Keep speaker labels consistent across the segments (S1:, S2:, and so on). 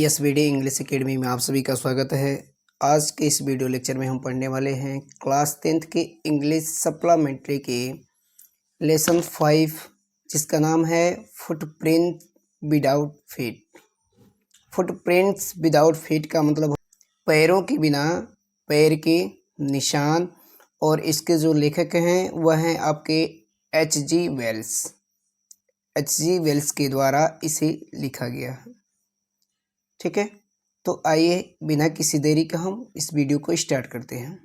S1: SVD English academy में आप सभी का स्वागत है। आज के इस वीडियो लेक्चर में हम पढ़ने वाले हैं क्लास 10th के इंग्लिश सप्लीमेंट्री के लेसन 5 जिसका नाम है footprint without feet. Footprints without feet का मतलब पैरों के बिना पैर के निशान, और इसके जो लेखक हैं वह हैं आपके H.G. वेल्स। H.G. वेल्स के द्वारा इसे लिखा गया है। ठीक है, तो आइए बिना किसी देरी का हम इस वीडियो को स्टार्ट करते हैं।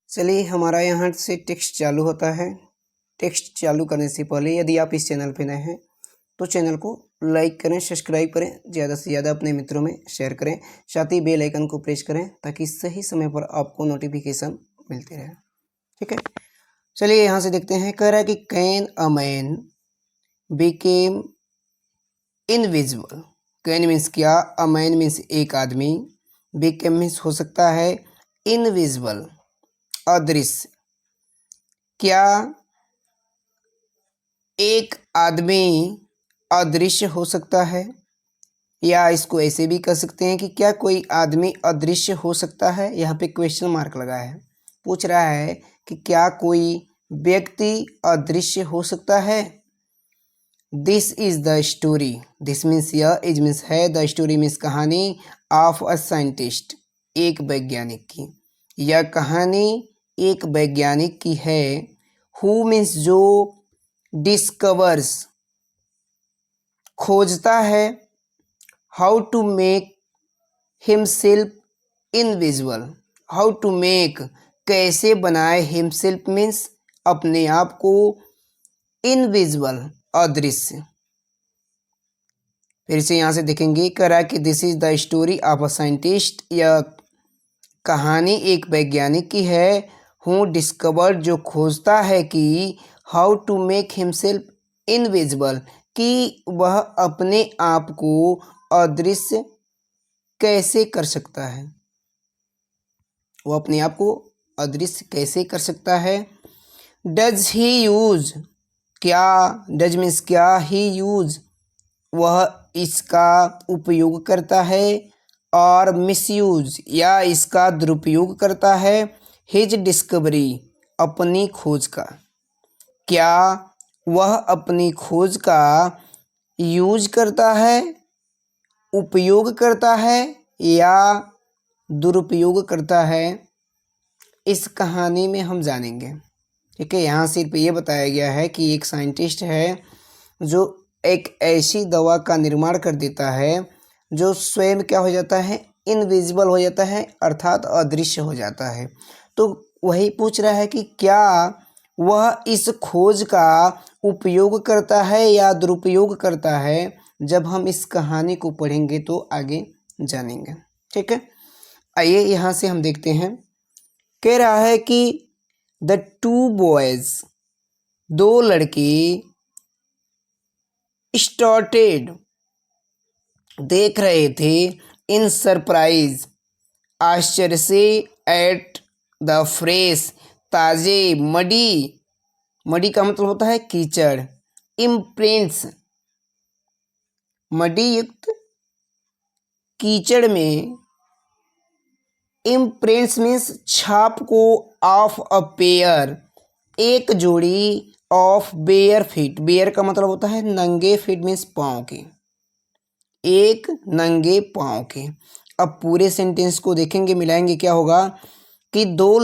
S1: चलिए, हमारा यहाँ से टेक्स्ट चालू होता है। टेक्स्ट चालू करने से पहले यदि आप इस चैनल पर नए हैं तो चैनल को लाइक करें, सब्सक्राइब करें, ज़्यादा से ज़्यादा अपने मित्रों में शेयर करें, साथ ही बेल आइकन को प्रेस करें ताकि सही समय पर आपको नोटिफिकेशन मिलती रहे। ठीक है, चलिए यहाँ से देखते हैं। कह रहा है कि can a man became invisible. Can means क्या, अ मैन मीन्स एक आदमी, बिकेम मीन्स हो सकता है, इनविजिबल अदृश्य। क्या एक आदमी अदृश्य हो सकता है, या इसको ऐसे भी कह सकते हैं कि क्या कोई आदमी अदृश्य हो सकता है। यहाँ पे क्वेश्चन मार्क लगा है, पूछ रहा है कि क्या कोई व्यक्ति अदृश्य हो सकता है। This is the story, this means यह, इज मीन्स है, द स्टोरी मीन्स कहानी, ऑफ अ साइंटिस्ट एक वैज्ञानिक की। यह कहानी एक वैज्ञानिक की है। हु मीन्स जो, डिस्कवर्स खोजता है, how to make himself invisible, how to make कैसे बनाए, हिमसेल्फ मीन्स अपने आप को, इनविजिबल अदृश्य। फिर से यहाँ से देखेंगे, करा कि this is the story of a scientist, यह कहानी एक वैज्ञानिक की है। हूँ डिस्कवर्ड जो खोजता है कि, how to make himself invisible कि वह अपने आप को अदृश्य कैसे कर सकता है, वह अपने आप को अदृश्य कैसे कर सकता है। डज ही यूज, क्या, डज मीन्स क्या, ही यूज वह इसका उपयोग करता है, और मिसयूज या इसका दुरुपयोग करता है, हिज डिस्कवरी अपनी खोज का। क्या वह अपनी खोज का यूज करता है, उपयोग करता है, या दुरुपयोग करता है, इस कहानी में हम जानेंगे। ठीक है, यहाँ सिर्फ ये बताया गया है कि एक साइंटिस्ट है जो एक ऐसी दवा का निर्माण कर देता है जो स्वयं क्या हो जाता है, इनविजिबल हो जाता है, अर्थात अदृश्य हो जाता है। तो वही पूछ रहा है कि क्या वह इस खोज का उपयोग करता है या दुरुपयोग करता है। जब हम इस कहानी को पढ़ेंगे तो आगे जानेंगे। ठीक है, आइए यहाँ से हम देखते हैं। कह रहा है कि द टू बॉयज, दो लड़के, स्टार्टेड देख रहे थे, इन सरप्राइज आश्चर्य से, एट द फ्रेश ताजे, मडी, मडी का मतलब होता है कीचड़, इम्प्रिंट्स मडी युक्त कीचड़ में, इम्प्रिंट्स मीन्स छाप को, ऑफ अ पेयर एक जोड़ी, ऑफ बेयर फीट, बेयर का मतलब होता है नंगे, फीट मीन्स पाँव के, एक नंगे पाँव के। अब पूरे सेंटेंस को देखेंगे, मिलाएंगे, क्या होगा कि दो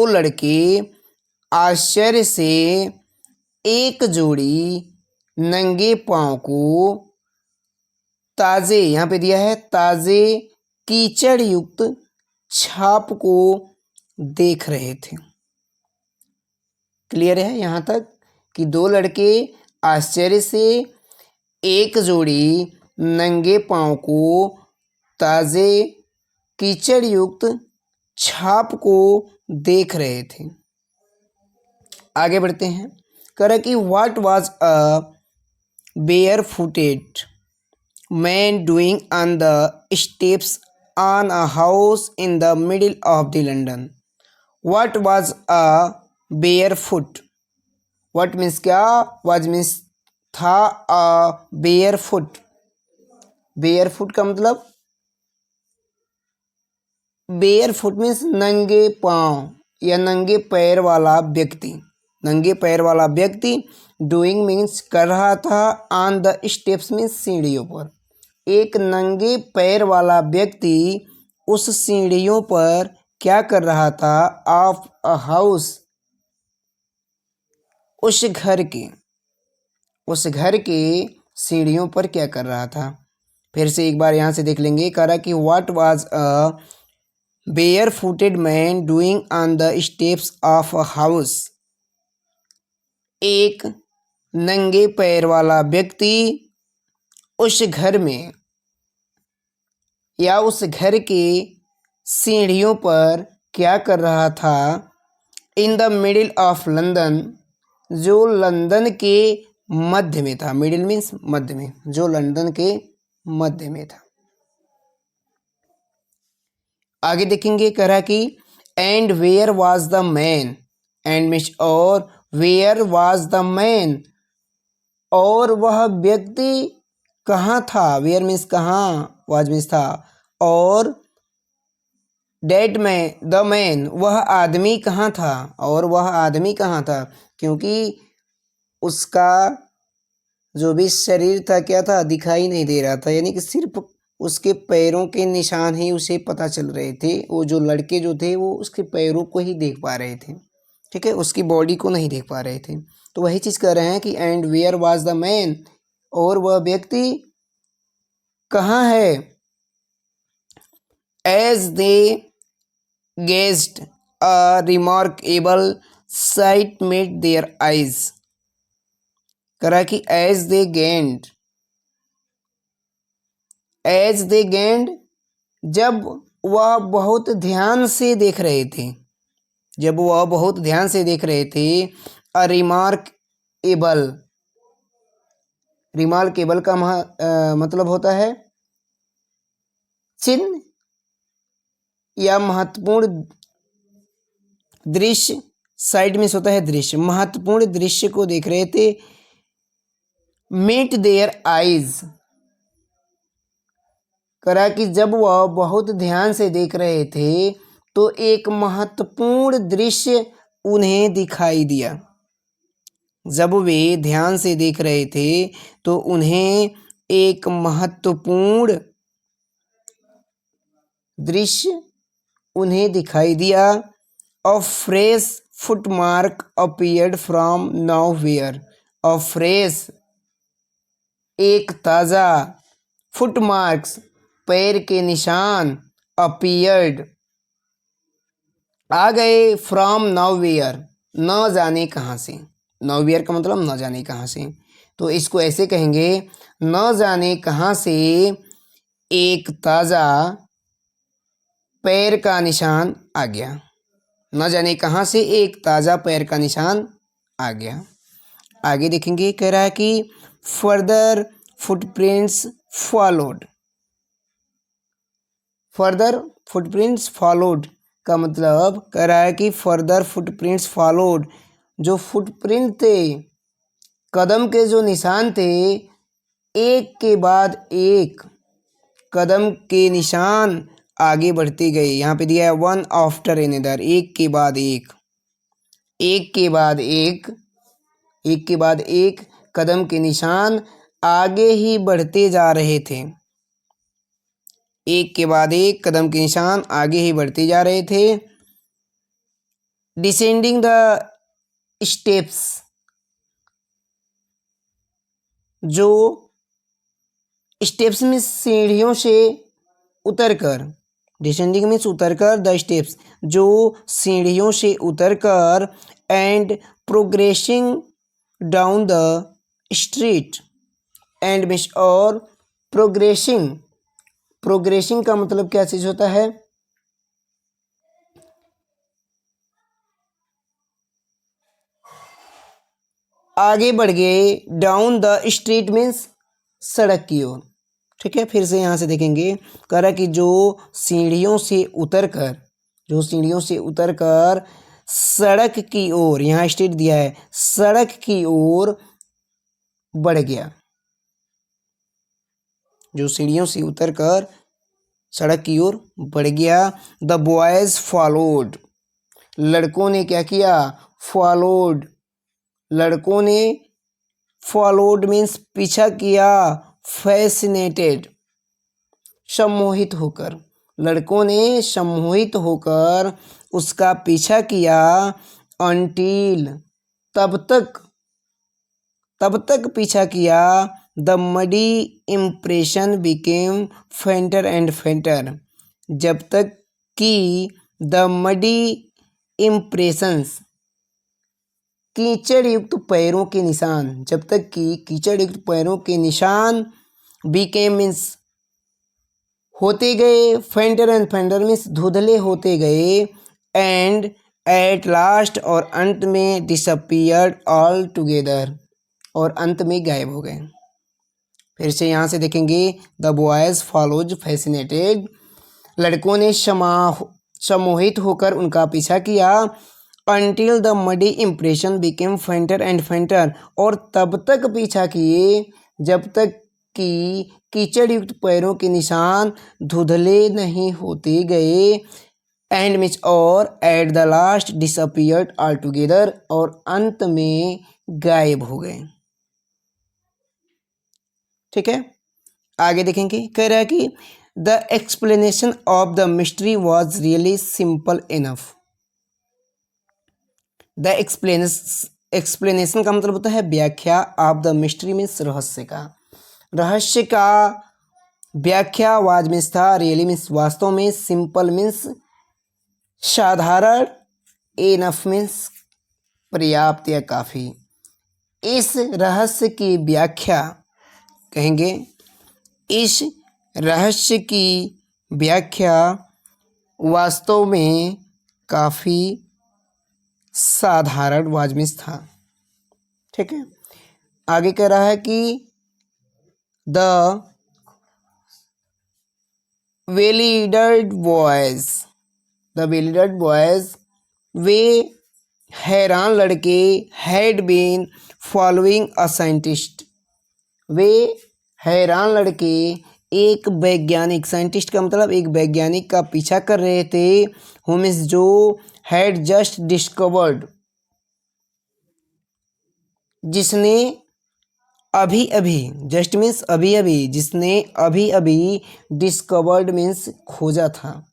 S1: लड़के आश्चर्य से एक जोड़ी नंगे पाँव को, ताजे, यहाँ पे दिया है ताजे कीचड़ युक्त छाप को देख रहे थे। क्लियर है यहाँ तक कि दो लड़के आश्चर्य से एक जोड़ी नंगे पाँव को ताजे कीचड़ युक्त छाप को देख रहे थे। आगे बढ़ते हैं। कह रहा कि what was a bare footed man doing on the steps on a house in the middle of the London. What was a bare foot, what means क्या, वाज मीन्स था, a bare foot bare foot का मतलब, bear foot means नंगे पाँव या नंगे पैर वाला व्यक्ति। नंगे पैर वाला व्यक्ति, डूइंग मीन्स कर रहा था, ऑन द स्टेप्स मीन्स सीढ़ियों पर। एक नंगे पैर वाला व्यक्ति उस सीढ़ियों पर क्या कर रहा था, ऑफ अ हाउस, उस घर के सीढ़ियों पर क्या कर रहा था। फिर से एक बार यहाँ से देख लेंगे। कह रहा कि what was a bare footed man doing on the steps of a house. एक नंगे पैर वाला व्यक्ति उस घर में या उस घर के सीढ़ियों पर क्या कर रहा था, in the middle of London, जो लंदन के मध्य में था। मिडिल मीन्स मध्य में, जो लंदन के मध्य में था। आगे देखेंगे। कह रहा कि and where was the man, and means और, वेयर वाज द मैन, और वह व्यक्ति कहाँ था। वेयर मीन्स कहाँ, वाज मीन्स था, और डेट में द मैन, वह आदमी कहाँ था, और वह आदमी कहाँ था, क्योंकि उसका जो भी शरीर था क्या था, दिखाई नहीं दे रहा था, यानी कि सिर्फ उसके पैरों के निशान ही उसे पता चल रहे थे। वो जो लड़के जो थे वो उसके पैरों को ही देख पा रहे थे, ठीक है, उसकी बॉडी को नहीं देख पा रहे थे। तो वही चीज़ कह रहे हैं कि and where was the man, और वह व्यक्ति कहाँ है, as they gazed a remarkable sight met their eyes. करा कि एज दे गेंड, जब वह बहुत ध्यान से देख रहे थे, जब वह बहुत ध्यान से देख रहे थे, अ रिमार्केबल का मतलब होता है चिन्ह या महत्वपूर्ण दृश्य। साइड में होता है दृश्य, महत्वपूर्ण दृश्य को देख रहे थे। मीट देयर आइज, करा कि जब वह बहुत ध्यान से देख रहे थे तो एक महत्वपूर्ण दृश्य उन्हें दिखाई दिया। जब वे ध्यान से देख रहे थे तो उन्हें एक महत्वपूर्ण दृश्य उन्हें दिखाई दिया। A fresh footmark appeared from nowhere. A fresh, एक ताज़ा, फुटमार्क्स, पैर के निशान, अपीयर्ड, आ गए, फ्रॉम नोवेयर, न जाने कहाँ से। नोवेयर का मतलब न जाने कहाँ से, तो इसको ऐसे कहेंगे, न जाने कहाँ से एक ताज़ा पैर का निशान आ गया। न जाने कहाँ से एक ताज़ा पैर का निशान आ गया। आगे देखेंगे। कह रहा है कि further footprints followed. Further footprints followed का मतलब कह रहा है कि फर्दर फुटप्रिंट्स फॉलोड, जो फुटप्रिंट थे, कदम के जो निशान थे, एक के बाद एक कदम के निशान आगे बढ़ते गए। यहाँ पे दिया है वन आफ्टर एनदर, एक के बाद एक, एक के बाद एक, एक के बाद एक कदम के निशान आगे ही बढ़ते जा रहे थे। एक के बाद एक कदम के निशान आगे ही बढ़ते जा रहे थे। डिसेंडिंग द स्टेप्स, जो स्टेप्स में सीढ़ियों से उतरकर, डिसेंडिंग मीन्स उतरकर, द स्टेप्स, जो सीढ़ियों से उतरकर, and progressing down the street, and means और, प्रोग्रेसिंग, प्रोग्रेसिंग का मतलब क्या चीज़ होता है, आगे बढ़ गए, डाउन द स्ट्रीट मीन्स सड़क की ओर, ठीक है। फिर से यहाँ से देखेंगे। कह रहा कि जो सीढ़ियों से उतरकर, जो सीढ़ियों से उतरकर सड़क की ओर, यहाँ स्ट्रीट दिया है, सड़क की ओर बढ़ गया, जो सीढ़ियों से उतरकर सड़क की ओर बढ़ गया। द बॉयज फॉलोड, लड़कों ने क्या किया? फॉलोड, लड़कों ने फॉलोड मीन्स पीछा किया। फैसिनेटेड, सम्मोहित होकर, लड़कों ने सम्मोहित होकर उसका पीछा किया। अनटिल, तब तक पीछा किया। The muddy impression became फेंटर and फेंटर, जब तक कि द मडी इम्प्रेशंस, कीचड़ युक्त पैरों के निशान, जब तक कि कीचड़ युक्त पैरों के निशान बिकेम मीन्स होते गए, फेंटर एंड फेंटर मीन्स धुंधले होते गए, एंड एट लास्ट और अंत में डिसअपियर्ड ऑल टुगेदर, और अंत में गायब हो गए। फिर से यहाँ से देखेंगे, द बॉयज फॉलोज फैसिनेटेड, लड़कों ने सम्मोहित होकर उनका पीछा किया। Until the muddy impression became फेंटर and फेंटर, और तब तक पीछा किए जब तक कि कीचड़ युक्त पैरों के निशान धुंधले नहीं होते गए। एंड मीन्स और at the last disappeared all together, और अंत में गायब हो गए। ठीक है, आगे देखेंगे। कह रहा है कि the explanation of the mystery was really simple enough. The explanation का मतलब होता है व्याख्या, ऑफ द मिस्ट्री मीन्स रहस्य का, रहस्य का व्याख्या वाज मीन्स था, रियली मीन्स वास्तव में, सिंपल मीन्स साधारण, इनफ मीन्स पर्याप्त या काफ़ी। इस रहस्य की व्याख्या कहेंगे, इस रहस्य की व्याख्या वास्तव में काफ़ी साधारण वाज मीन्स था। ठीक है, आगे कह रहा है कि द वेलिडेड बॉयज, द वेलिडेड बॉयज, वे हैरान लड़के, had been following a scientist, वे हैरान लड़के एक वैज्ञानिक, साइंटिस्ट का मतलब एक वैज्ञानिक का पीछा कर रहे थे, हु मीन्स जो हैड जस्ट डिस्कवर्ड, जिसने अभी अभी, जस्ट मीन्स अभी अभी, जिसने अभी अभी, डिस्कवर्ड मीन्स खोजा था,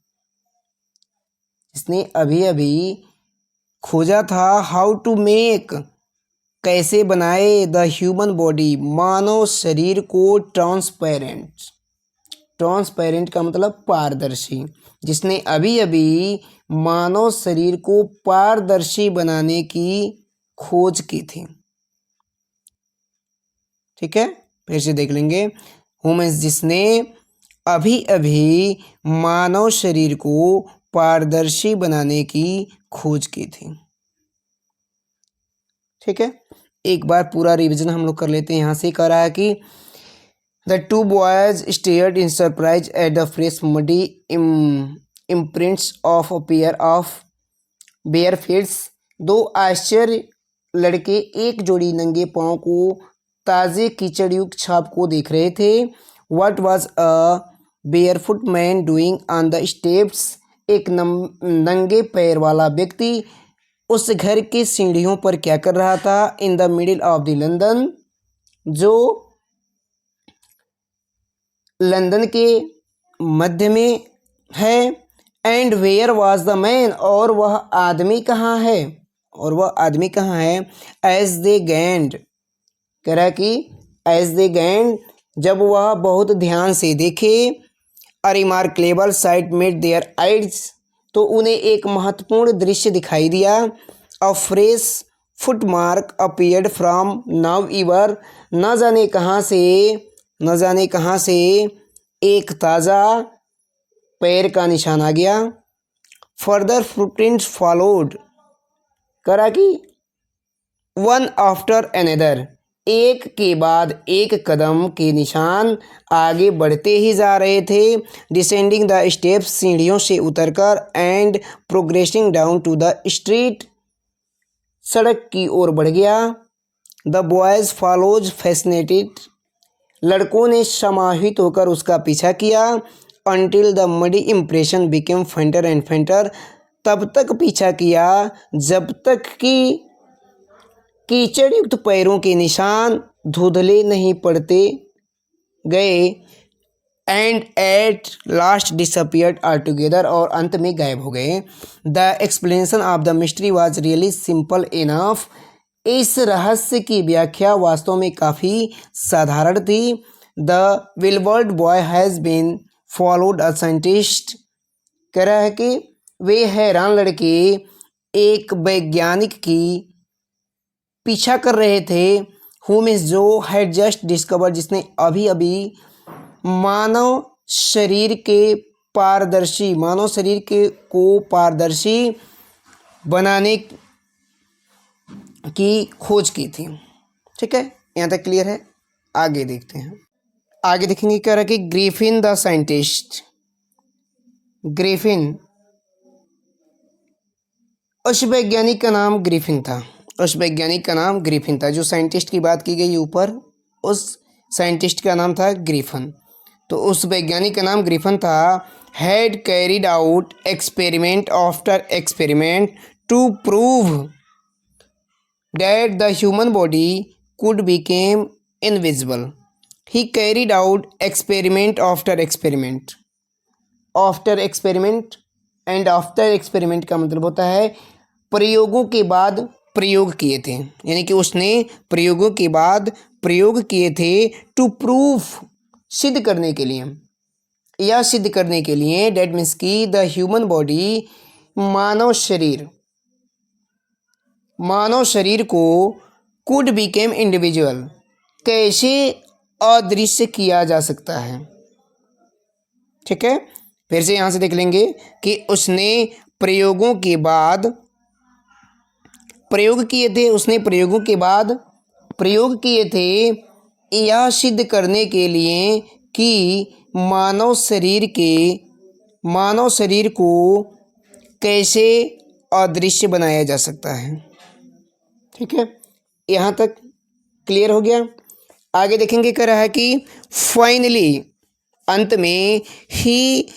S1: जिसने अभी अभी खोजा था, हाउ टू मेक, कैसे बनाए, द ह्यूमन बॉडी, मानव शरीर को ट्रांसपेरेंट, ट्रांसपेरेंट का मतलब पारदर्शी, जिसने अभी अभी मानव शरीर को पारदर्शी बनाने की खोज की थी। ठीक है, फिर से देख लेंगे, ह्यूमंस, जिसने अभी अभी मानव शरीर को पारदर्शी बनाने की खोज की थी। ठीक है, एक बार पूरा रिवीजन हम लोग कर लेते हैं। यहाँ से कह रहा है कि the two boys stared in surprise at the fresh muddy imprints of a pair of bare feets, दो आश्चर्य लड़के एक जोड़ी नंगे पाँव को ताज़े कीचड़युक्त छाप को देख रहे थे। What was a barefoot man doing on the steps, एक नंगे पैर वाला व्यक्ति उस घर की सीढ़ियों पर क्या कर रहा था। In the middle of the London, जो लंदन के मध्य में है। And where was the man, और वह आदमी कहाँ है, और वह आदमी कहाँ है। एज दे गैंड, कह रहा है कि एज दे गैंड, जब वह बहुत ध्यान से देखे, a remarkable sight met their eyes, तो उन्हें एक महत्वपूर्ण दृश्य दिखाई दिया। A fresh footmark appeared from nowhere, न जाने कहाँ से एक ताज़ा पैर का निशान आ गया। फर्दर फुटप्रिंट्स फॉलोड, करा कि वन आफ्टर अनदर, एक के बाद एक कदम के निशान आगे बढ़ते ही जा रहे थे। डिसेंडिंग द स्टेप्स, सीढ़ियों से उतरकर, and progressing down to the street, सड़क की ओर बढ़ गया। द बॉयज फॉलोज फैसिनेटेड, लड़कों ने समाहित होकर उसका पीछा किया। Until the muddy impression became फेंटर and फेंटर, तब तक पीछा किया जब तक कि कीचड़ युक्त पैरों के निशान धुंधले नहीं पड़ते गए। And at last disappeared altogether, और अंत में गायब हो गए। The explanation of the mystery was really simple enough, इस रहस्य की व्याख्या वास्तव में काफ़ी साधारण थी। द विलवर्ड boy has been followed a scientist, कह रहा है कि वे हैरान लड़के एक वैज्ञानिक की पीछा कर रहे थे। हुम इज जो हैड जस्ट डिस्कवर, जिसने अभी अभी मानव शरीर को पारदर्शी बनाने की खोज की थी। ठीक है, यहाँ तक क्लियर है। आगे देखते हैं, आगे देखेंगे क्या रहा कि ग्रिफिन द साइंटिस्ट। ग्रिफिन, उस वैज्ञानिक का नाम ग्रिफिन था। उस वैज्ञानिक का नाम ग्रिफिन था। जो साइंटिस्ट की बात की गई ऊपर, उस साइंटिस्ट का नाम था ग्रिफिन। तो उस वैज्ञानिक का नाम ग्रिफिन था। Had carried out experiment after experiment to prove that the human body could became invisible. He carried out experiment after experiment. After experiment and after experiment का मतलब होता है प्रयोगों के बाद प्रयोग किए थे, यानी कि उसने प्रयोगों के बाद प्रयोग किए थे। टू प्रूफ, सिद्ध करने के लिए, या सिद्ध करने के लिए, डेट मीन्स की द ह्यूमन बॉडी, मानव शरीर को कुड बिकेम इंडिविजुअल, कैसे अदृश्य किया जा सकता है। ठीक है, फिर से यहाँ से देख लेंगे कि उसने प्रयोगों के बाद प्रयोग किए थे। उसने प्रयोगों के बाद प्रयोग किए थे यह सिद्ध करने के लिए कि मानव शरीर को कैसे अदृश्य बनाया जा सकता है। ठीक है, यहाँ तक क्लियर हो गया। आगे देखेंगे क्या रहा है कि फाइनली, अंत में, ही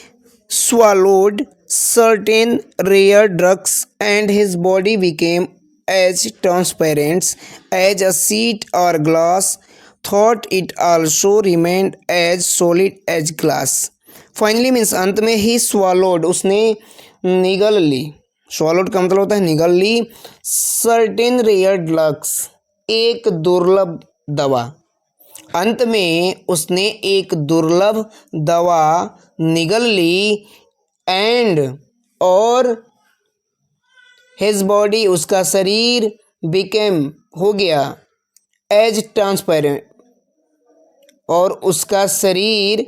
S1: swallowed certain rare drugs and his body became as transparent as a sheet or glass, thought it also remained as solid as glass. Finally means अंत में, ही swallowed, उसने निगल ली। swallowed का मतलब होता है निगल ली। certain rare drugs, एक दुर्लभ दवा। अंत में उसने एक दुर्लभ दवा निगल ली। एंड, और हिज बॉडी, उसका शरीर, बिकेम, हो गया, एज ट्रांसपेरेंट, और उसका शरीर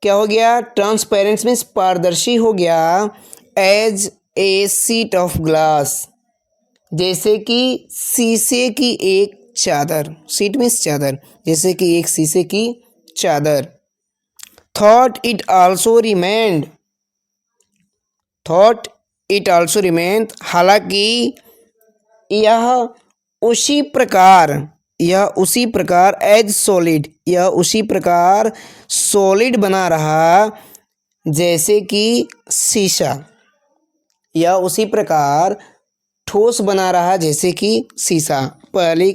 S1: क्या हो गया, ट्रांसपेरेंट मीन्स पारदर्शी हो गया। As a sheet of glass, जैसे कि शीशे की एक चादर। शीट मीन्स चादर, जैसे कि एक शीशे की चादर। थॉट इट आल्सो रिमेन्ड, हालांकि यह उसी प्रकार एज सॉलिड, यह उसी प्रकार सॉलिड बना रहा जैसे कि शीशा, यह उसी प्रकार ठोस बना रहा जैसे कि शीशा। पहले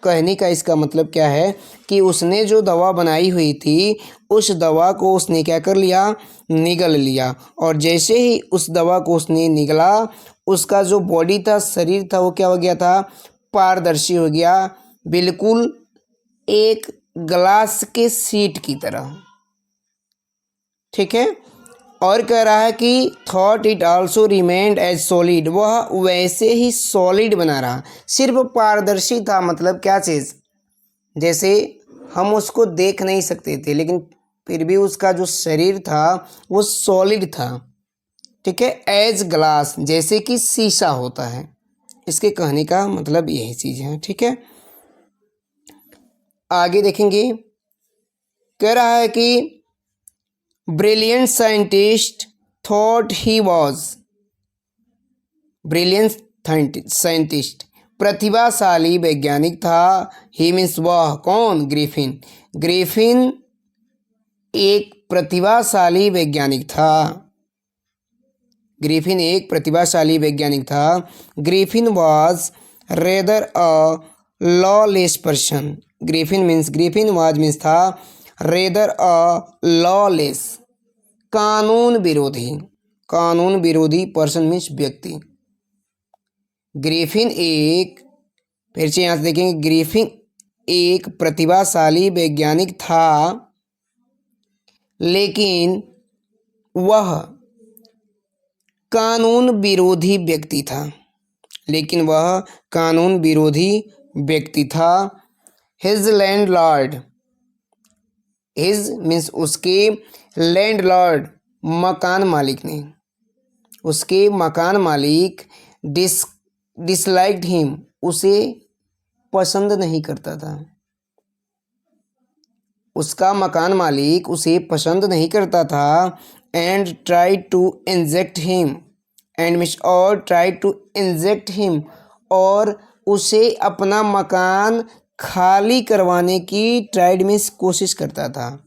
S1: कहने का इसका मतलब क्या है कि उसने जो दवा बनाई हुई थी, उस दवा को उसने क्या कर लिया, निगल लिया। और जैसे ही उस दवा को उसने निगला, उसका जो बॉडी था, शरीर था, वो क्या हो गया था, पारदर्शी हो गया, बिल्कुल एक ग्लास के शीट की तरह। ठीक है, और कह रहा है कि thought it also remained as solid, वह वैसे ही सॉलिड बना रहा, सिर्फ पारदर्शी था। मतलब क्या चीज़, जैसे हम उसको देख नहीं सकते थे, लेकिन फिर भी उसका जो शरीर था वो सॉलिड था। ठीक है, एज ग्लास, जैसे कि शीशा होता है। इसके कहने का मतलब यही चीज़ है। ठीक है, आगे देखेंगे, कह रहा है कि brilliant scientist thought he was, brilliant scientist प्रतिभाशाली वैज्ञानिक था। ही मीन्स वह कौन, ग्रिफिन। ग्रिफिन एक प्रतिभाशाली वैज्ञानिक था। ग्रिफिन एक प्रतिभाशाली वैज्ञानिक था। Griffin was rather a lawless person. Griffin was means था रेदर अ लॉलेस कानून विरोधी पर्सन मीन्स व्यक्ति। ग्रिफिन एक, फिर से यहाँ से देखेंगे, ग्रिफिन एक प्रतिभाशाली वैज्ञानिक था, लेकिन वह कानून विरोधी व्यक्ति था। हिज लैंडलॉर्ड, हिज मीन्स उसके, लैंडलॉर्ड मकान मालिक डिसलाइक्ड हिम, उसे पसंद नहीं करता था। उसका मकान मालिक उसे पसंद नहीं करता था। And try to inject him, और उसे अपना मकान खाली करवाने की ट्राइड मीन्स कोशिश करता था,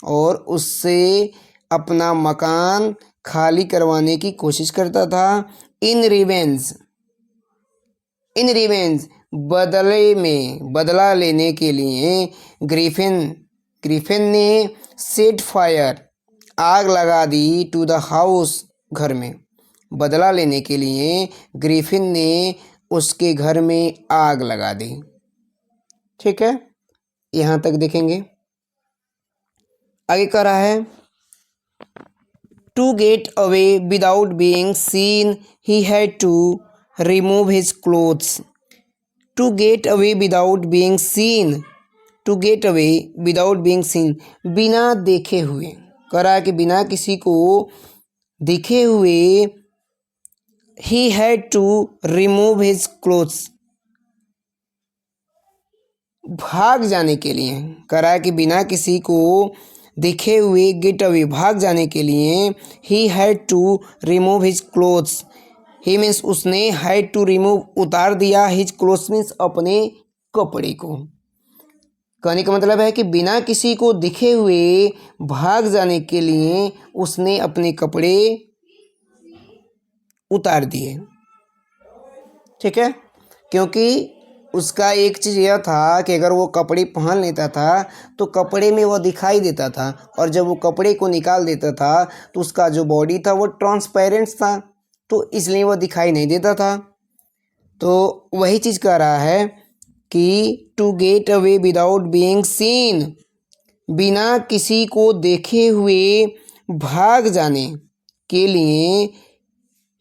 S1: और उससे अपना मकान खाली करवाने की कोशिश करता था। इन रिवेंज बदला लेने के लिए ग्रिफिन ने सेट फायर, आग लगा दी, टू द हाउस, घर में। बदला लेने के लिए ग्रिफिन ने उसके घर में आग लगा दी। ठीक है, यहाँ तक देखेंगे। आगे कह रहा है, to get away without being seen he had to remove his clothes. To get away without being seen, बिना देखे हुए, कह रहा है कि बिना किसी को दिखे हुए, he had to remove his clothes, भाग जाने के लिए, कह रहा है कि बिना किसी को दिखे हुए गेट अवे, भाग जाने के लिए, he had to remove his clothes, he means उसने, हैड टू रिमूव उतार दिया, हिज क्लोथ्स मीन्स अपने कपड़े को। कहने का मतलब है कि बिना किसी को दिखे हुए भाग जाने के लिए उसने अपने कपड़े उतार दिए। ठीक है, क्योंकि उसका एक चीज़ यह था कि अगर वो कपड़े पहन लेता था तो कपड़े में वो दिखाई देता था, और जब वो कपड़े को निकाल देता था तो उसका जो बॉडी था वो ट्रांसपेरेंट था, तो इसलिए वो दिखाई नहीं देता था। तो वही चीज़ कह रहा है कि to get away without being seen, बिना किसी को देखे हुए भाग जाने के लिए,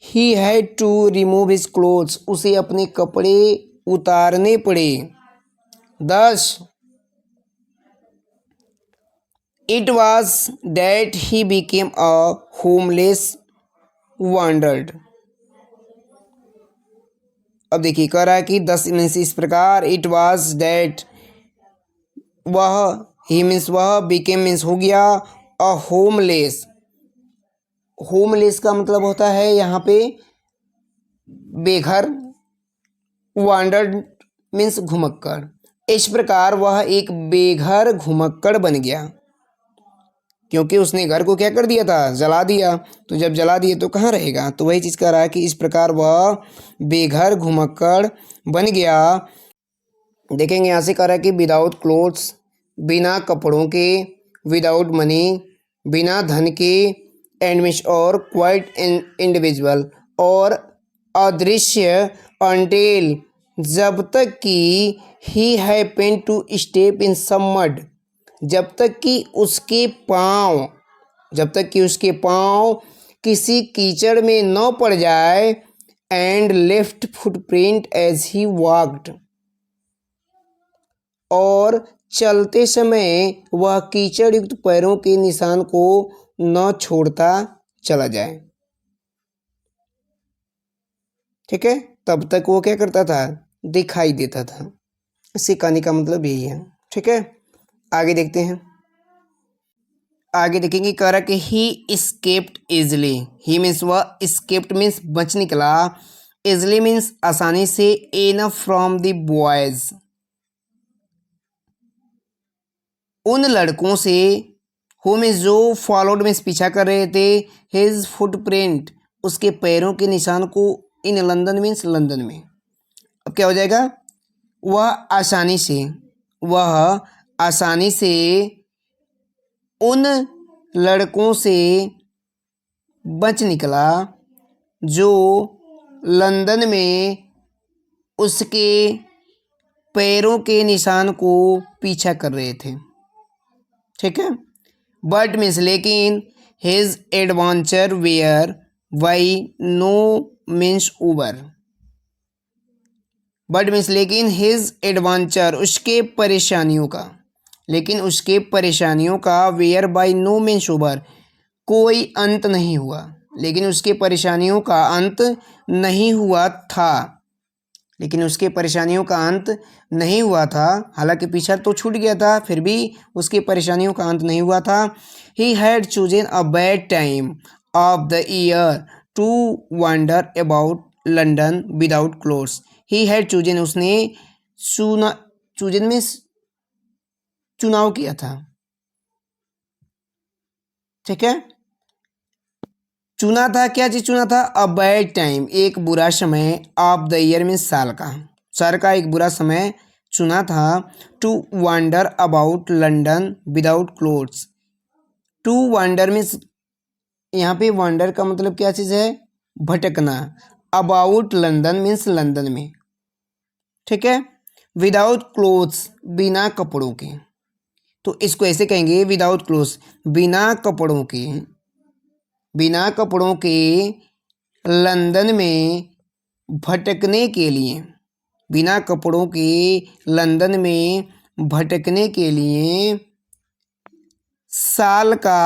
S1: he had to remove his clothes, उसे अपने कपड़े उतारने पड़े। 10 it was that he became a homeless wandered. अब देखिए, कह रहा है कि 10 मीन्स इस प्रकार, इट वॉज दैट, वह, ही मीन्स वह, बिकेम मीन्स हो गया, अ होमलेस का मतलब होता है यहाँ पे बेघर, वांडर्ड मीन्स घुमक्कड़। इस प्रकार वह एक बेघर घुमक्कड़ बन गया, क्योंकि उसने घर को क्या कर दिया था, जला दिया। तो जब जला दिए तो कहाँ रहेगा, तो वही चीज़ कह रहा है कि इस प्रकार वह बेघर घुमक्कड़ बन गया। देखेंगे यहाँ से कह रहा है कि विदाउट क्लोथ्स, बिना कपड़ों के, विदाउट मनी, बिना धन के, एंड मीन्स और, क्वाइट इंडिविजुअल, और अदृश्य, अनटिल, जब तक कि he happen to step in some mud, जब तक कि उसके पाँव किसी कीचड़ में न पड़ जाए, and left footprint as he walked, और चलते समय वह कीचड़ युक्त पैरों के निशान को न छोड़ता चला जाए। ठीक है, तब तक वो क्या करता था, दिखाई देता था। इसी कहानी का मतलब यही है। ठीक है, आगे देखते हैं। आगे देखेंगे, कह रहा कि ही इस्केप्ड इजली, ही मीन्स वह, इस्केप्ड मीन्स बच निकला, इजली मीन्स आसानी से, एनफ फ्रॉम द बॉयज, उन लड़कों से हु में जो फॉलोड में पीछा कर रहे थे हिज फुटप्रिंट उसके पैरों के निशान को इन लंदन मीन्स लंदन में। अब क्या हो जाएगा, वह आसानी से उन लड़कों से बच निकला जो लंदन में उसके पैरों के निशान को पीछा कर रहे थे। ठीक है, बट मीन्स लेकिन his adventure were by no means over. But means लेकिन हिज एडवेंचर उसके परेशानियों का, लेकिन उसके परेशानियों का were by no means over कोई अंत नहीं हुआ, लेकिन उसके परेशानियों का अंत नहीं हुआ था, लेकिन उसके परेशानियों का अंत नहीं हुआ था। हालांकि पीछा तो छूट गया था, फिर भी उसकी परेशानियों का अंत नहीं हुआ था। He had chosen a bad time of the year to wander about London without clothes. He had chosen उसने चूजन में चुनाव किया था। ठीक है, चुना था, क्या चीज चुना था, अ बैड टाइम एक बुरा समय, ऑफ द ईयर मीन्स साल का एक बुरा समय चुना था। To wander about London without clothes. To wander means यहाँ पे वंडर का मतलब क्या चीज़ है, भटकना। अबाउट लंदन मीन्स लंदन में। ठीक है, विदाउट क्लोथ्स बिना कपड़ों के, तो इसको ऐसे कहेंगे विदाउट क्लोथ्स बिना कपड़ों के, बिना कपड़ों के लंदन में भटकने के लिए, बिना कपड़ों के लंदन में भटकने के लिए साल का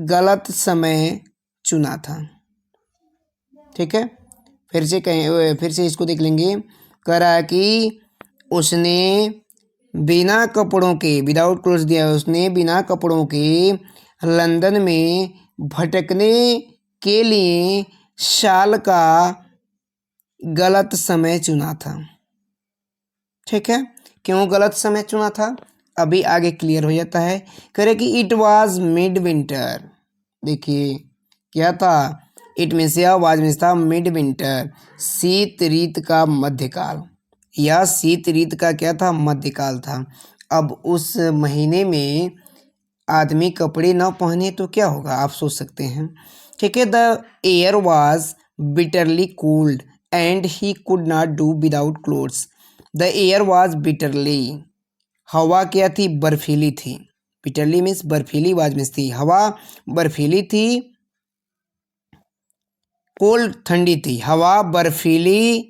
S1: गलत समय चुना था। ठीक है, फिर से इसको देख लेंगे। कह रहा है कि उसने बिना कपड़ों के, विदाउट क्लोथ्स दिया है, उसने बिना कपड़ों के लंदन में भटकने के लिए साल का गलत समय चुना था। ठीक है, क्यों गलत समय चुना था अभी आगे क्लियर हो जाता है। करे कि इट वाज मिड विंटर। देखिए क्या था, इट में से आवाज में था मिड विंटर, शीत ऋतु का मध्यकाल। यह शीत ऋतु का क्या था, मध्यकाल था। अब उस महीने में आदमी कपड़े ना पहने तो क्या होगा, आप सोच सकते हैं। ठीक है, the air was bitterly cold and he could not do without clothes. The air was bitterly, हवा क्या थी, बर्फीली थी। बिटरली मीन्स बर्फीली आवाज में थी, हवा बर्फीली थी। कोल्ड ठंडी थी, हवा बर्फीली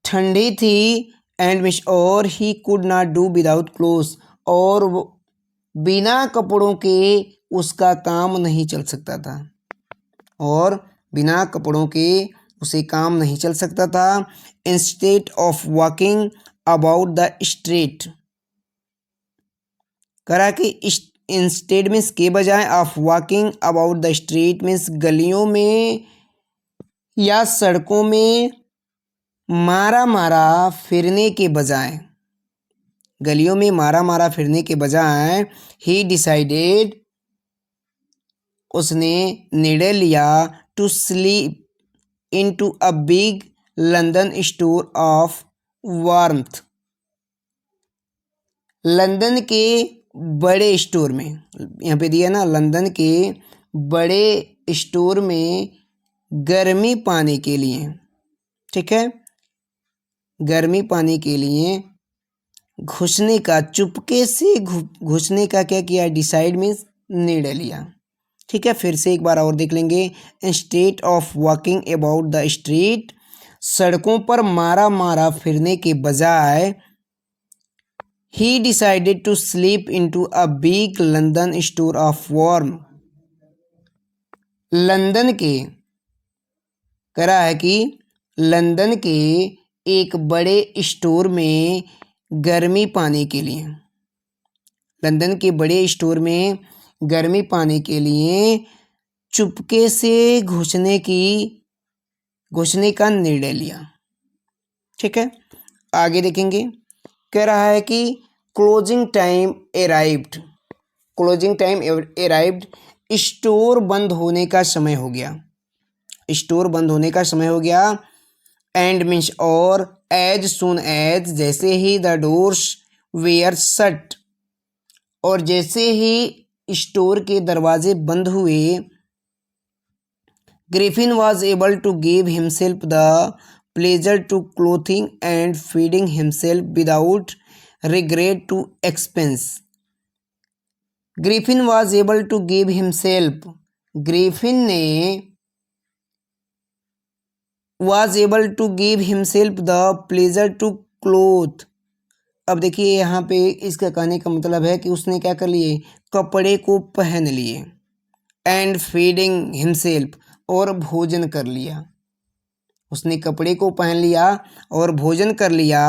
S1: ठंडी थी। एंड मीन्स और he could not do without clothes, और बिना कपड़ों के उसका काम नहीं चल सकता था, और बिना कपड़ों के उसे काम नहीं चल सकता था। Instead of walking about the street, करा कि इंस्टेड मीन्स के बजाय, of walking about the street means गलियों में या सड़कों में मारा मारा फिरने के बजाय, गलियों में मारा मारा फिरने के बजाय ही डिसाइडेड, उसने निर्णय लिया, to sleep into a big London store of warmth. London के बड़े स्टोर में, यहाँ पे दिया ना, लंदन के बड़े स्टोर में गर्मी पाने के लिए। ठीक है, गर्मी पाने के लिए घुसने का, चुपके से घुसने का क्या किया, डिसाइड मीन्स निर्णय लिया। ठीक है, फिर से एक बार और देख लेंगे। Instead of walking about the street, सड़कों पर मारा मारा फिरने के बजाय, he decided to sleep into a big London store of warm. London के, करा है कि लंदन के एक बड़े स्टोर में गर्मी पाने के लिए, लंदन के बड़े स्टोर में गर्मी पाने के लिए चुपके से घुसने का निर्णय लिया। ठीक है, आगे देखेंगे। कह रहा है कि closing time arrived, closing time arrived, store बंद होने का समय हो गया, स्टोर बंद होने का समय हो गया। एंड मीन्स और, एज सुन एज, जैसे ही द डोर्स वेयर शट, और जैसे ही स्टोर के दरवाजे बंद हुए, Griffin was able to give himself the pleasure to clothing and feeding himself without regret to expense. Griffin was able to give himself, Griffin ने was able to give himself the pleasure to cloth. अब देखिए यहाँ पे इसका कहने का मतलब है कि उसने क्या कर लिए, कपड़े को पहन लिए। एंड फीडिंग हिमसेल्फ, और भोजन कर लिया, उसने कपड़े को पहन लिया और भोजन कर लिया।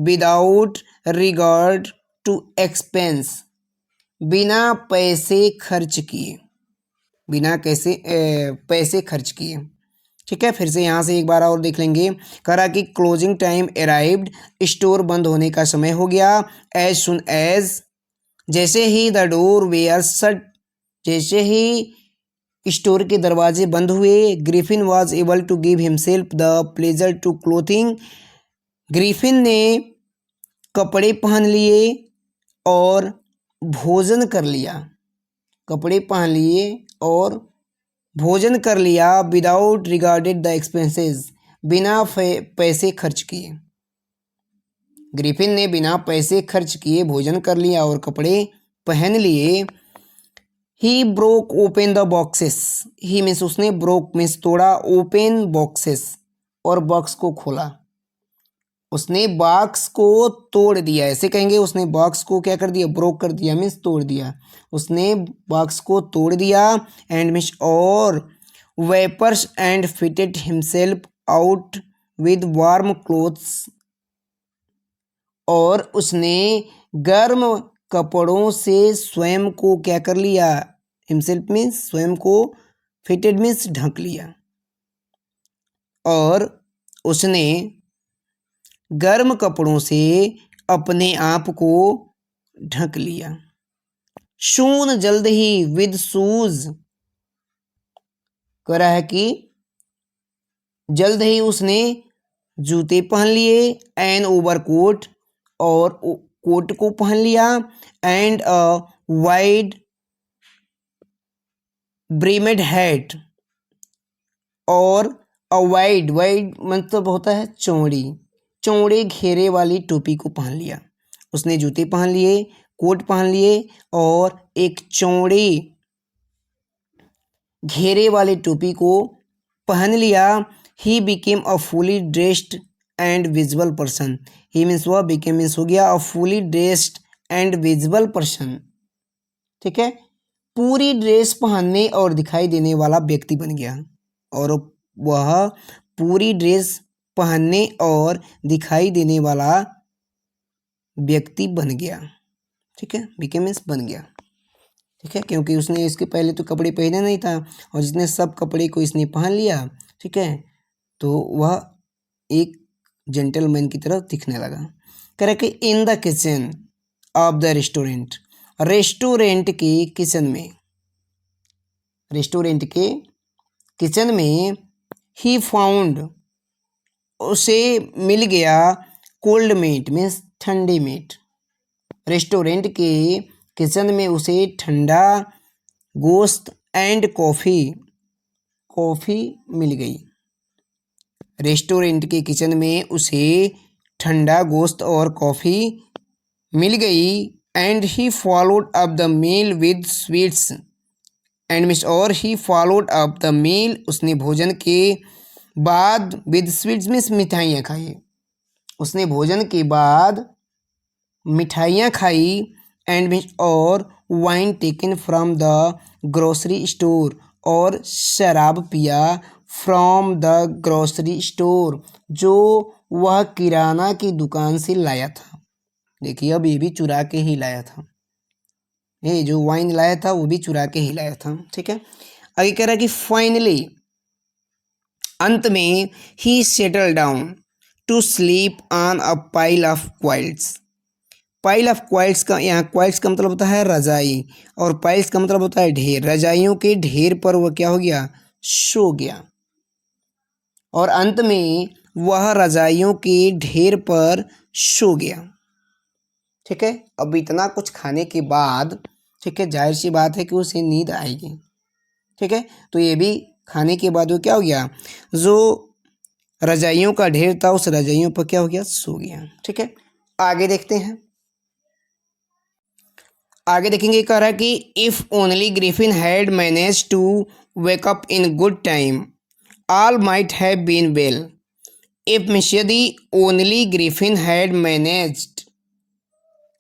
S1: विदाउट रिगार्ड टू एक्सपेंस, बिना पैसे खर्च किए, बिना पैसे खर्च किए। ठीक है, फिर से यहाँ से एक बार और देख लेंगे। करा कि क्लोजिंग टाइम अराइव्ड, स्टोर बंद होने का समय हो गया। एज सुन एज, जैसे ही द डोर वेयर शट, जैसे ही स्टोर के दरवाजे बंद हुए। Griffin was able to give himself the pleasure to clothing, Griffin ने कपड़े पहन लिए और भोजन कर लिया, कपड़े पहन लिए और भोजन कर लिया। विदाउट रिगार्डेड द एक्सपेंसेस, बिना पैसे खर्च किए, ग्रिफिन ने बिना पैसे खर्च किए भोजन कर लिया और कपड़े पहन लिए। He broke open the boxes, he means उसने, ब्रोक मीन्स तोड़ा, ओपन बॉक्सेस, और बॉक्स को खोला, उसने बॉक्स को तोड़ दिया, ऐसे कहेंगे। उसने बॉक्स को क्या कर दिया, ब्रोक कर दिया, मीन्स तोड़ दिया, उसने बॉक्स को तोड़ दिया। एंड मीन्स और, wrappers and fitted himself out with warm clothes, और उसने गर्म कपड़ों से स्वयं को क्या कर लिया, हिमसेल्फ मीन्स स्वयं को, फिटेड मीन्स ढक लिया, और उसने गर्म कपड़ों से अपने आप को ढक लिया। शून, जल्द ही, विद शूज, कह रहा है कि जल्द ही उसने जूते पहन लिए। एन ओवरकोट, और कोट को पहन लिया। एंड अ वाइड ब्रिमेड हैट, और अ वाइड, वाइड मतलब होता है चौड़ी, चौड़े घेरे वाली टोपी को पहन लिया। उसने जूते पहन लिए, कोट पहन लिए और एक चौड़े घेरे वाले टोपी को पहन लिया। ही became a fully dressed and visible person, he means वह, बिकेम मीन्स हो गया, a fully dressed and visible person. ठीक है, पूरी ड्रेस पहनने और दिखाई देने वाला व्यक्ति बन गया, और वह पूरी ड्रेस पहनने और दिखाई देने वाला व्यक्ति बन गया। ठीक है, बिकेम मीन्स बन गया। ठीक है, क्योंकि उसने इसके पहले तो कपड़े पहने नहीं था, और जिसने सब कपड़े को इसने पहन लिया, ठीक है, तो वह एक जेंटलमैन की तरह दिखने लगा। कह रहा कि in the kitchen of the restaurant, restaurant के किचन में, रेस्टोरेंट के किचन में, ही फाउंड, उसे मिल गया, कोल्ड मीट मीन्स ठंडे मीट, रेस्टोरेंट के किचन में उसे ठंडा गोश्त एंड कॉफ़ी, कॉफ़ी मिल गई। रेस्टोरेंट के किचन में उसे ठंडा गोश्त और कॉफ़ी मिल गई। And he followed up the meal with sweets, and means और, he followed up the meal, उसने भोजन के बाद, विद स्वीट्स मीन्स मिठाइयाँ खाई, उसने भोजन के बाद मिठाइयाँ खाई। एंड मीन्स और, wine taken from the grocery store, और शराब पिया फ्रॉम द ग्रोसरी स्टोर, जो वह किराना की दुकान से लाया था। देखिए, अब ये भी चुरा के ही लाया था, ये जो वाइन लाया था वो भी चुरा के ही लाया था। ठीक है, आगे कह रहा है कि फाइनली, अंत में, he settle down to sleep on a pile of quilts, pile of quilts का, यहाँ क्वाइल्स का मतलब होता है रजाई और पाइल्स का मतलब होता है ढेर। रजाइयों के ढेर पर वह क्या हो गया, सो गया। और अंत में वह रजाइयों के ढेर पर सो गया। ठीक है, अब इतना कुछ खाने के बाद, ठीक है, जाहिर सी बात है कि उसे नींद आएगी। ठीक है, तो ये भी खाने के बाद वो क्या हो गया, जो रजाइयों का ढेर था उस रजाइयों पर क्या हो गया, सो गया। ठीक है, आगे देखते हैं। आगे देखेंगे, कह रहा है कि if only Griffin had manage to wake up in good time all might have been well. If means यदि ओनली ग्रिफिन हैड मैनेज्ड।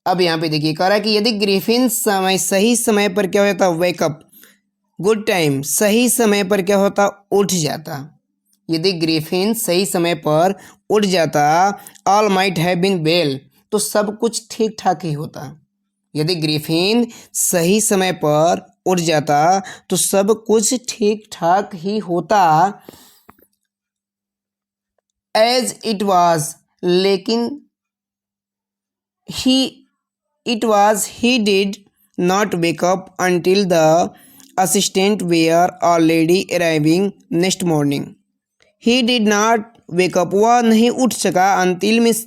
S1: अब यहाँ पे देखिए, कह रहा है कि यदि ग्रिफिन सही समय पर क्या होता, वेकअप, गुड टाइम, सही समय पर क्या होता, उठ जाता। यदि ग्रिफिन सही समय पर उठ जाता, all might have been well, तो सब कुछ ठीक ठाक ही होता। यदि ग्रिफिन सही समय पर उठ जाता तो सब कुछ ठीक ठाक ही होता। एज इट वॉज, लेकिन he did not wake up until the assistant were already arriving next morning. He did not wake up, वह नहीं उठ सका, until मीन्स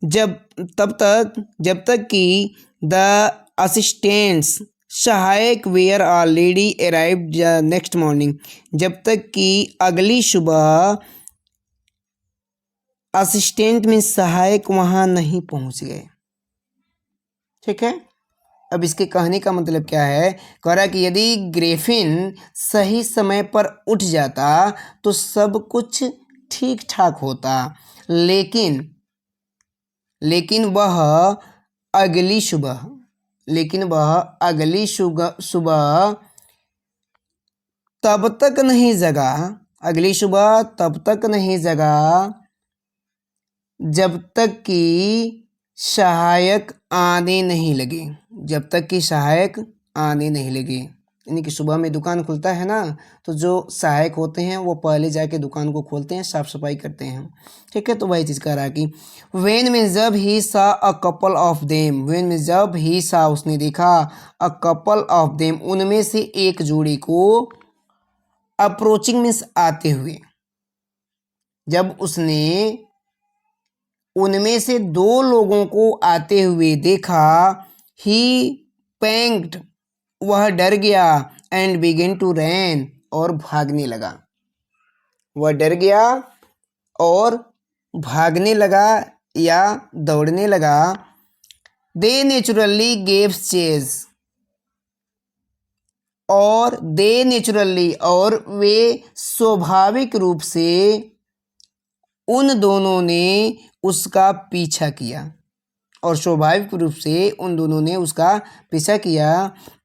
S1: जब तक कि द असिस्टेंट्स, सहायक, were already arrived next morning, जब तक कि अगली सुबह असिस्टेंट में सहायक वहाँ नहीं पहुँच गए। ठीक है, अब इसके कहने का मतलब क्या है, कह रहा है कि यदि ग्रिफिन सही समय पर उठ जाता तो सब कुछ ठीक ठाक होता, लेकिन वह अगली सुबह तब तक नहीं जगा, अगली सुबह तब तक नहीं जगा जब तक कि सहायक आने नहीं लगे, जब तक कि सहायक आने नहीं लगे। यानी कि सुबह में दुकान खुलता है ना, तो जो सहायक होते हैं वो पहले जाके दुकान को खोलते हैं, साफ सफाई करते हैं। ठीक है, तो वही चीज़ कह रहा है कि वेन में जब ही सा a couple of them, when में जब ही सा, उसने देखा, अ कपल ऑफ देम, उनमें से एक जोड़ी को, अप्रोचिंग मीन्स आते हुए, जब उसने उनमें से दो लोगों को आते हुए देखा, ही पैंक्ड, वह डर गया, एंड बिगिन टू रन, और भागने लगा। वह डर गया और भागने लगा या दौड़ने लगा। दे नेचुरली गेव चेज, और वे स्वाभाविक रूप से, उन दोनों ने उसका पीछा किया, और स्वाभाविक रूप से उन दोनों ने उसका पीछा किया।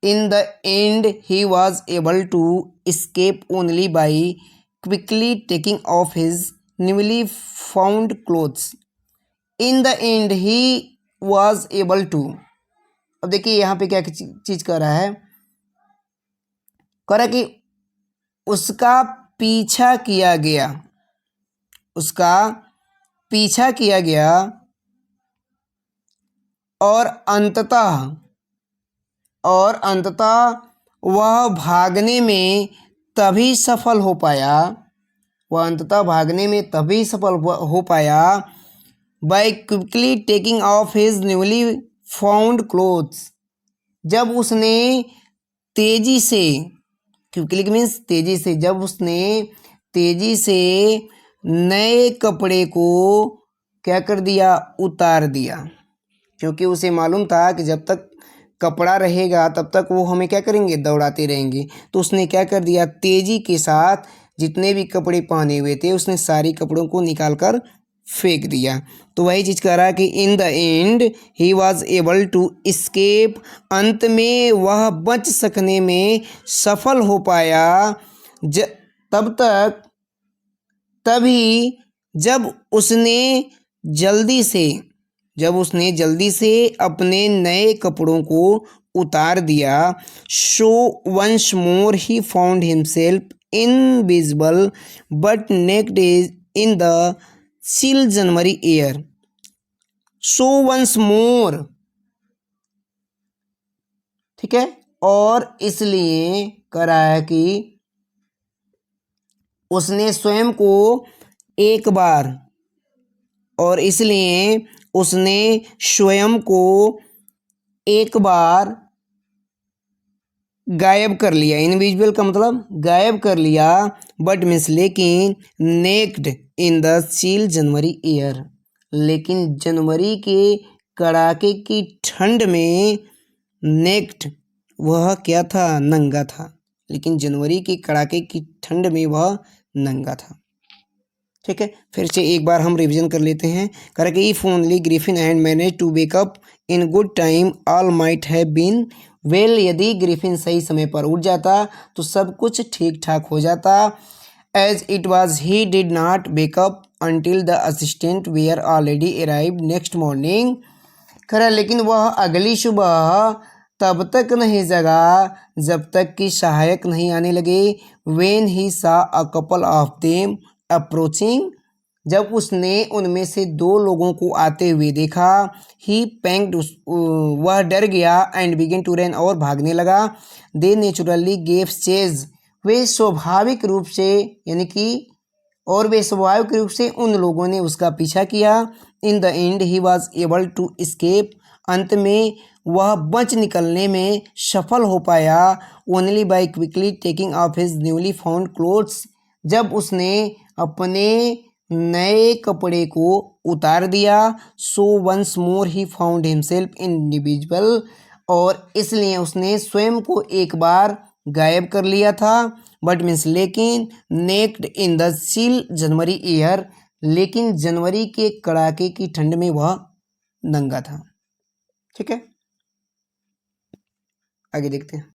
S1: In the end he was able to escape only by quickly taking off his newly found clothes. In the end he was able to, अब देखिए यहाँ पे क्या चीज कर रहा है, कह रहा है कि उसका पीछा किया गया, उसका पीछा किया गया, और अंततः वह भागने में तभी सफल हो पाया, वह अंततः भागने में तभी सफल हो पाया, by quickly taking off his newly found clothes, जब उसने तेजी से, क्विकली मीन्स तेजी से, जब उसने तेजी से नए कपड़े को क्या कर दिया, उतार दिया। क्योंकि उसे मालूम था कि जब तक कपड़ा रहेगा तब तक वो हमें क्या करेंगे, दौड़ाते रहेंगे। तो उसने क्या कर दिया, तेजी के साथ जितने भी कपड़े पहने हुए थे उसने सारे कपड़ों को निकाल कर फेंक दिया। तो वही चीज़ कह रहा है कि in the end he was able to escape, अंत में वह बच सकने में सफल हो पाया, तभी जब उसने जल्दी से अपने नए कपड़ों को उतार दिया। So once more he found himself invisible but naked in the chill January air. So once more, ठीक है। और इसलिए करा है कि उसने स्वयं को एक बार, और इसलिए उसने स्वयं को एक बार गायब कर लिया। इनविजिबल का मतलब गायब कर लिया, बट मीन्स लेकिन naked in the chill January air, लेकिन जनवरी के कड़ाके की ठंड में नेक्ड वह क्या था, नंगा था। लेकिन जनवरी के कड़ाके की ठंड में वह नंगा था, ठीक है। फिर से एक बार हम रिवीजन कर लेते हैं। करके if only Griffin and manage to wake up in good time all might have been well, यदि ग्रिफिन सही समय पर उठ जाता तो सब कुछ ठीक ठाक हो जाता। As it was he did not wake up until the assistant were already arrived next morning, खरा लेकिन वह अगली सुबह तब तक नहीं जगा जब तक कि सहायक नहीं आने लगे। वेन ही सा a couple of them approaching, जब उसने उनमें से दो लोगों को आते हुए देखा, ही पैंक्ड, वह डर गया, एंड बिगिन टू रन, और भागने लगा। दे नेचुरली गेव चेज, वे स्वाभाविक रूप से यानी कि और वे स्वाभाविक रूप से उन लोगों ने उसका पीछा किया। In the end he was able to escape, अंत में वह बच निकलने में सफल हो पाया। Only by quickly taking off his newly found clothes, जब उसने अपने नए कपड़े को उतार दिया। So once more he found himself indivisible, और इसलिए उसने स्वयं को एक बार गायब कर लिया था, बट मीन्स लेकिन naked in the chill January year, लेकिन जनवरी के कड़ाके की ठंड में वह नंगा था, ठीक है। आगे देखते हैं।